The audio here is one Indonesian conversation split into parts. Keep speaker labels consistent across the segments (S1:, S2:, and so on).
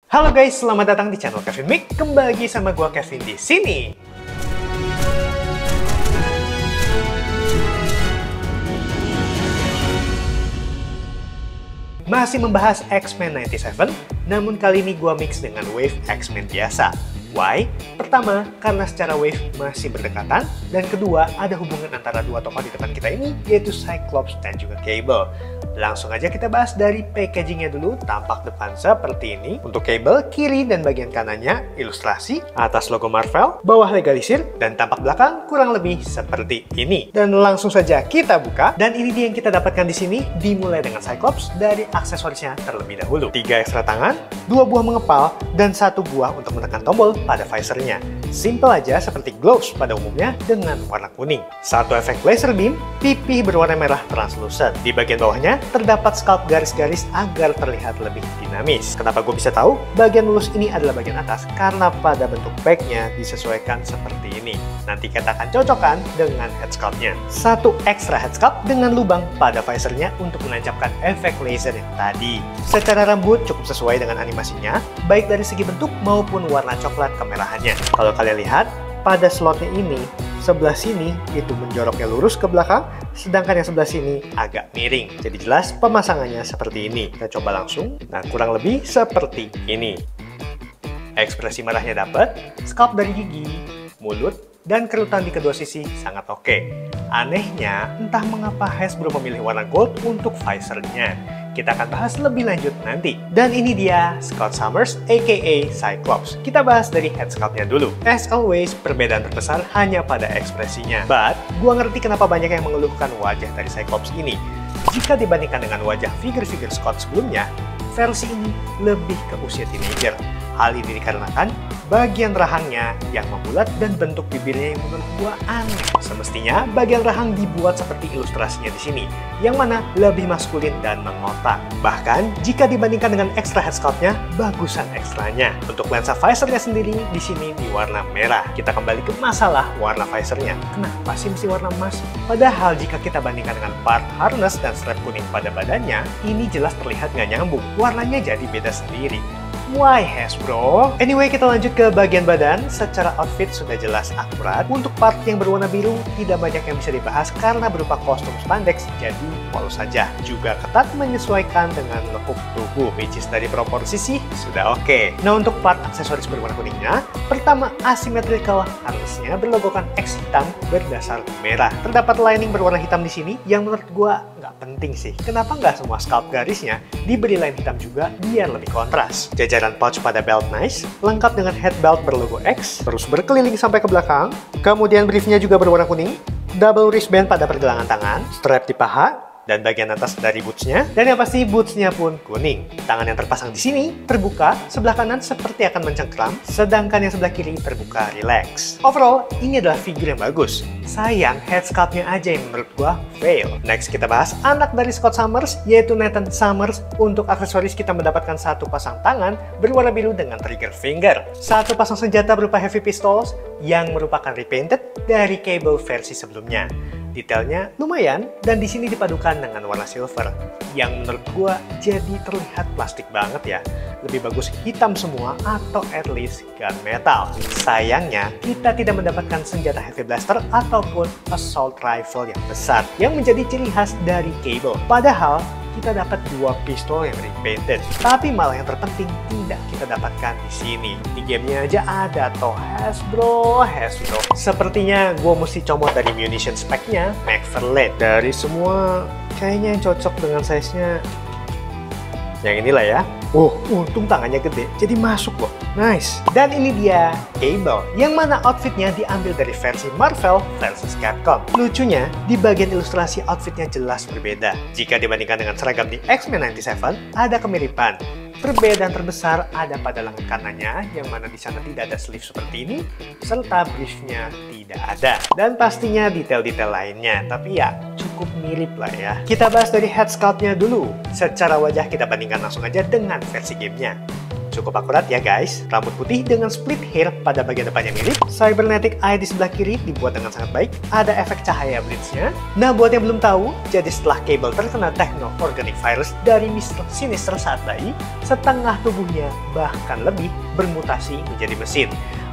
S1: Halo guys, selamat datang di channel Kevin Mic. Kembali lagi sama gua Kevin di sini. Masih membahas X-Men 97, namun kali ini gua mix dengan Wave X-Men biasa. Why? Pertama, karena secara Wave masih berdekatan, dan kedua, ada hubungan antara dua tokoh di depan kita ini, yaitu Cyclops dan juga Cable. Langsung aja kita bahas dari packagingnya dulu. Tampak depan seperti ini. Untuk Cable, kiri dan bagian kanannya ilustrasi, atas logo Marvel, bawah legalisir, dan tampak belakang kurang lebih seperti ini. Dan langsung saja kita buka, dan ini dia yang kita dapatkan di sini. Dimulai dengan Cyclops dari aksesorisnya terlebih dahulu. 3 ekstra tangan, 2 buah mengepal, dan 1 buah untuk menekan tombol pada visornya. Simple aja seperti gloves pada umumnya dengan warna kuning. 1 efek laser beam, pipih berwarna merah translucent. Di bagian bawahnya terdapat sculpt garis-garis agar terlihat lebih dinamis. Kenapa gue bisa tahu? Bagian lurus ini adalah bagian atas karena pada bentuk bagnya disesuaikan seperti ini. Nanti kita akan cocokkan dengan head sculptnya. 1 ekstra head sculpt dengan lubang pada visornya untuk menancapkan efek laser yang tadi. Secara rambut cukup sesuai dengan animasinya, baik dari segi bentuk maupun warna coklat kemerahannya. Kalau kalian lihat, pada slotnya ini, sebelah sini itu menjoroknya lurus ke belakang, sedangkan yang sebelah sini agak miring. Jadi jelas pemasangannya seperti ini. Kita coba langsung. Nah, kurang lebih seperti ini. Ekspresi merahnya dapat, sculpt dari gigi, mulut, dan kerutan di kedua sisi sangat oke. Anehnya, entah mengapa Hasbro memilih warna gold untuk visornya. Kita akan bahas lebih lanjut nanti. Dan ini dia Scott Summers aka Cyclops. Kita bahas dari head sculptnya dulu. As always, perbedaan terbesar hanya pada ekspresinya. But, gua ngerti kenapa banyak yang mengeluhkan wajah dari Cyclops ini. Jika dibandingkan dengan wajah figur-figur Scott sebelumnya, versi ini lebih ke usia teenager. Hal ini dikarenakan bagian rahangnya yang membulat dan bentuk bibirnya yang menurut gua aneh. Semestinya bagian rahang dibuat seperti ilustrasinya di sini, yang mana lebih maskulin dan mengotak. Bahkan jika dibandingkan dengan ekstra head sculptnya, bagusan ekstranya. Untuk lensa visornya sendiri di sini di warna merah. Kita kembali ke masalah warna visornya. Kenapa sih mesti warna emas? Padahal jika kita bandingkan dengan part harness dan strap kuning pada badannya, ini jelas terlihat nggak nyambung. Warnanya jadi beda sendiri. Why Hasbro? Anyway, kita lanjut ke bagian badan. Secara outfit sudah jelas akurat. Untuk part yang berwarna biru, tidak banyak yang bisa dibahas karena berupa kostum spandex, jadi polos saja. Juga ketat menyesuaikan dengan lekuk tubuh, which is dari proporsi sih sudah oke. Nah, untuk part aksesoris berwarna kuningnya, pertama asymmetrical harnessnya berlogokan X hitam berdasar merah. Terdapat lining berwarna hitam di sini yang menurut gua nggak penting sih. Kenapa nggak semua sculpt garisnya diberi line hitam juga biar lebih kontras? Jajaran pouch pada belt nice, lengkap dengan head belt berlogo X, terus berkeliling sampai ke belakang. Kemudian briefnya juga berwarna kuning, double wristband pada pergelangan tangan, strap di paha, dan bagian atas dari bootsnya, dan yang pasti bootsnya pun kuning. Tangan yang terpasang di sini terbuka, sebelah kanan seperti akan mencengkram, sedangkan yang sebelah kiri terbuka relax. Overall, ini adalah figur yang bagus. Sayang, head sculptnya aja yang menurut gua fail. Next, kita bahas anak dari Scott Summers, yaitu Nathan Summers. Untuk aksesoris kita mendapatkan 1 pasang tangan berwarna biru dengan trigger finger, 1 pasang senjata berupa heavy pistols yang merupakan repainted dari Cable versi sebelumnya. Detailnya lumayan, dan di sini dipadukan dengan warna silver, yang menurut gua jadi terlihat plastik banget ya. Lebih bagus hitam semua atau at least gunmetal. Sayangnya, kita tidak mendapatkan senjata heavy blaster ataupun assault rifle yang besar, yang menjadi ciri khas dari Cable. Padahal, kita dapat 2 pistol yang repainted. Tapi malah yang terpenting tidak kita dapatkan di sini. Di gamenya aja ada toh. Hasbro. Sepertinya gue mesti comot dari munition spec-nya McFarlane. Dari semua kayaknya yang cocok dengan size-nya yang inilah ya. Untung tangannya gede, jadi masuk loh. Nice. Dan ini dia Cable, yang mana outfitnya diambil dari versi Marvel versus Capcom. Lucunya, di bagian ilustrasi outfitnya jelas berbeda. Jika dibandingkan dengan seragam di X-Men 97, ada kemiripan. Perbedaan terbesar ada pada lengan kanannya, yang mana di sana tidak ada sleeve seperti ini, serta briefnya tidak ada. Dan pastinya detail-detail lainnya, tapi ya cukup mirip lah ya. Kita bahas dari head sculptnya dulu. Secara wajah kita bandingkan langsung aja dengan versi gamenya. cukup akurat ya guys. Rambut putih dengan split hair pada bagian depannya mirip. Cybernetic eye di sebelah kiri dibuat dengan sangat baik. Ada efek cahaya blitz-nya. Nah, buat yang belum tahu, jadi setelah Cable terkena techno-organic virus dari Mr. Sinister saat bayi, setengah tubuhnya bahkan lebih bermutasi menjadi mesin.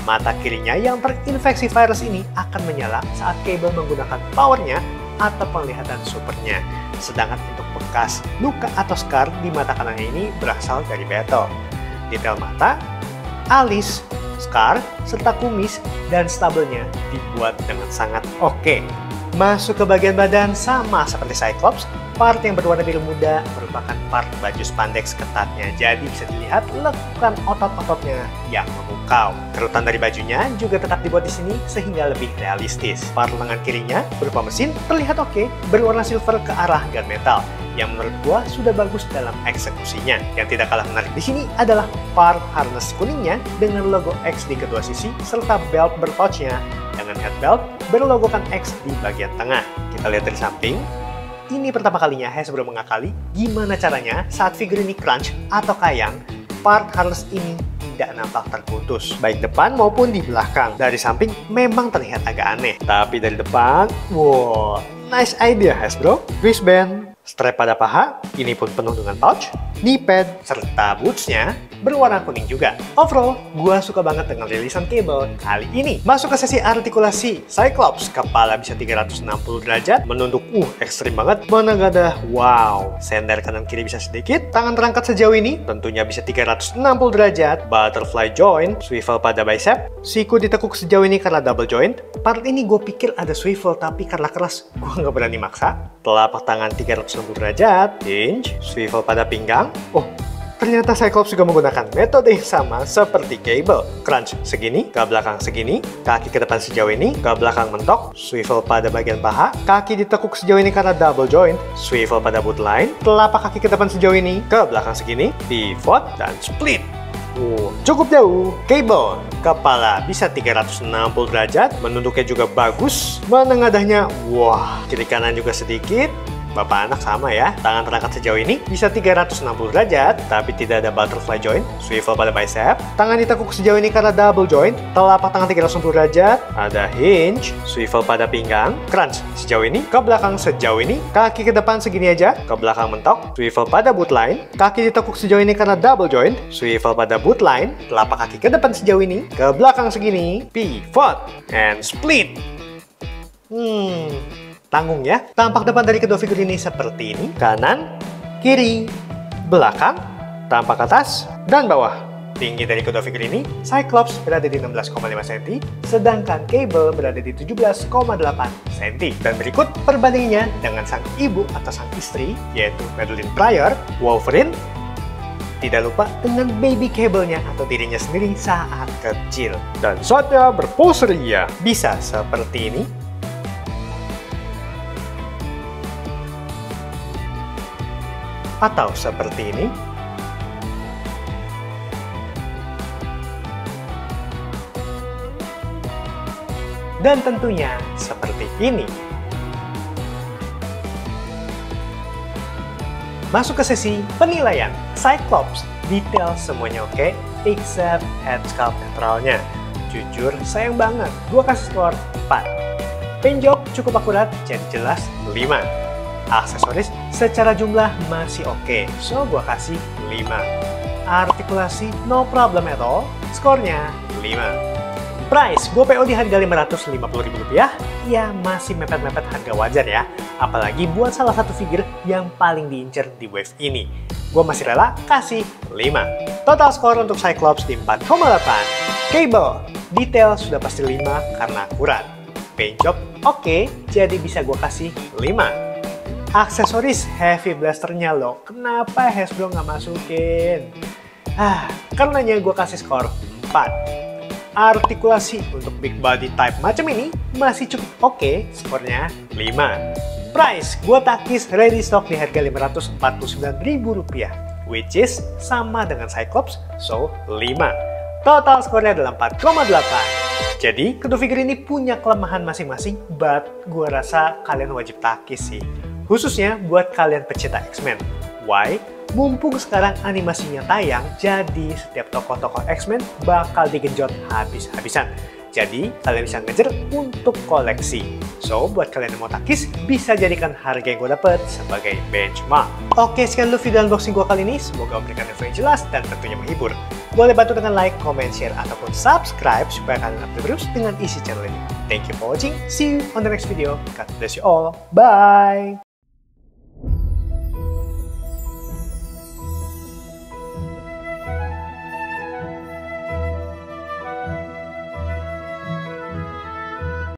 S1: Mata kirinya yang terinfeksi virus ini akan menyala saat Cable menggunakan powernya atau penglihatan supernya. Sedangkan untuk bekas luka atau scar di mata kanannya ini berasal dari battle. Detail mata, alis, scar, serta kumis dan stubble-nya dibuat dengan sangat oke. Masuk ke bagian badan sama seperti Cyclops, part yang berwarna biru muda merupakan part baju spandex ketatnya, jadi bisa dilihat lekukan otot-ototnya yang memukau. Kerutan dari bajunya juga tetap dibuat di sini sehingga lebih realistis. Part lengan kirinya berupa mesin terlihat oke, berwarna silver ke arah gunmetal, yang menurut gua sudah bagus dalam eksekusinya. Yang tidak kalah menarik di sini adalah part harness kuningnya dengan logo X di kedua sisi serta belt berpouchnya dengan head belt berlogokan X di bagian tengah. Kita lihat dari samping. Ini pertama kalinya Hasbro mengakali gimana caranya saat figur ini crunch atau kayang, part harness ini tidak nampak terputus, baik depan maupun di belakang. Dari samping memang terlihat agak aneh, tapi dari depan, wow, nice idea Hasbro. Wristband, strap pada paha, ini pun penuh dengan pouch, knee pad, serta bootsnya berwarna kuning juga. Overall, gua suka banget dengan rilisan Cable kali ini. Masuk ke sesi artikulasi, Cyclops, kepala bisa 360 derajat, menunduk, ekstrim banget. Mana gak ada, wow. Sender kanan kiri bisa sedikit, tangan terangkat sejauh ini, tentunya bisa 360 derajat. Butterfly joint, swivel pada bicep, siku ditekuk sejauh ini karena double joint. Part ini gue pikir ada swivel, tapi karena keras, gue nggak berani maksa. Telapak tangan 360 derajat, hinge, swivel pada pinggang. Ternyata Cyclops juga menggunakan metode yang sama seperti Cable. Crunch segini, ke belakang segini, kaki ke depan sejauh ini, ke belakang mentok, swivel pada bagian paha, kaki ditekuk sejauh ini karena double joint, swivel pada boot line, telapak kaki ke depan sejauh ini, ke belakang segini, pivot, dan split. Cukup jauh. Cable, kepala bisa 360 derajat, menunduknya juga bagus, menengadahnya, wah, kiri kanan juga sedikit. Bapak anak sama ya, tangan terangkat sejauh ini bisa 360 derajat, tapi tidak ada butterfly joint, swivel pada bicep, tangan ditekuk sejauh ini karena double joint, telapak tangan 360 derajat, ada hinge, swivel pada pinggang, crunch sejauh ini, ke belakang sejauh ini, kaki ke depan segini aja, ke belakang mentok, swivel pada boot line, kaki ditekuk sejauh ini karena double joint, swivel pada boot line, telapak kaki ke depan sejauh ini, ke belakang segini, pivot, and split. Tanggung ya. Tampak depan dari kedua figur ini seperti ini. Kanan, kiri, belakang, tampak atas, dan bawah. Tinggi dari kedua figur ini, Cyclops berada di 16,5 cm, sedangkan Cable berada di 17,8 cm. Dan berikut perbandingannya dengan sang ibu atau sang istri, yaitu Madelyne Pryor, Wolverine. Tidak lupa dengan baby Cable-nya atau dirinya sendiri saat kecil. Dan saatnya berpose ria. Bisa seperti ini. Atau seperti ini. Dan tentunya seperti ini. Masuk ke sesi penilaian. Cyclops, detail semuanya oke, except head sculpt naturalnya. Jujur, sayang banget. Gua kasih skor 4. Paint job cukup akurat, jadi jelas 5. Aksesoris secara jumlah masih oke, so gua kasih 5. Artikulasi no problem at all, skornya 5. Price, gue PO di harga Rp550.000, ya masih mepet-mepet harga wajar ya. Apalagi buat salah satu figur yang paling diincer di wave ini. Gue masih rela kasih 5. Total skor untuk Cyclops di 4,8. Cable, detail sudah pasti 5 karena akurat. Paint job oke, jadi bisa gue kasih 5. Aksesoris heavy blasternya loh, kenapa Hasbro nggak masukin? Karenanya gue kasih skor 4. Artikulasi untuk big body type macam ini masih cukup oke, skornya 5. Price, gue takis ready stock di harga Rp549.000, which is sama dengan Cyclops, so 5. Total skornya adalah 4,8. Jadi, kedua figur ini punya kelemahan masing-masing, but gue rasa kalian wajib takis sih. Khususnya buat kalian pecinta X-Men. Why? Mumpung sekarang animasinya tayang, jadi setiap tokoh-tokoh X-Men bakal digenjot habis-habisan. Jadi, kalian bisa ngejar untuk koleksi. So, buat kalian yang mau takis, bisa jadikan harga yang gue dapet sebagai benchmark. Oke, sekian dulu video unboxing gue kali ini. Semoga memberikan info yang jelas dan tentunya menghibur. Boleh bantu dengan like, comment, share, ataupun subscribe supaya kalian update terus dengan isi channel ini. Thank you for watching. See you on the next video. God bless you all. Bye!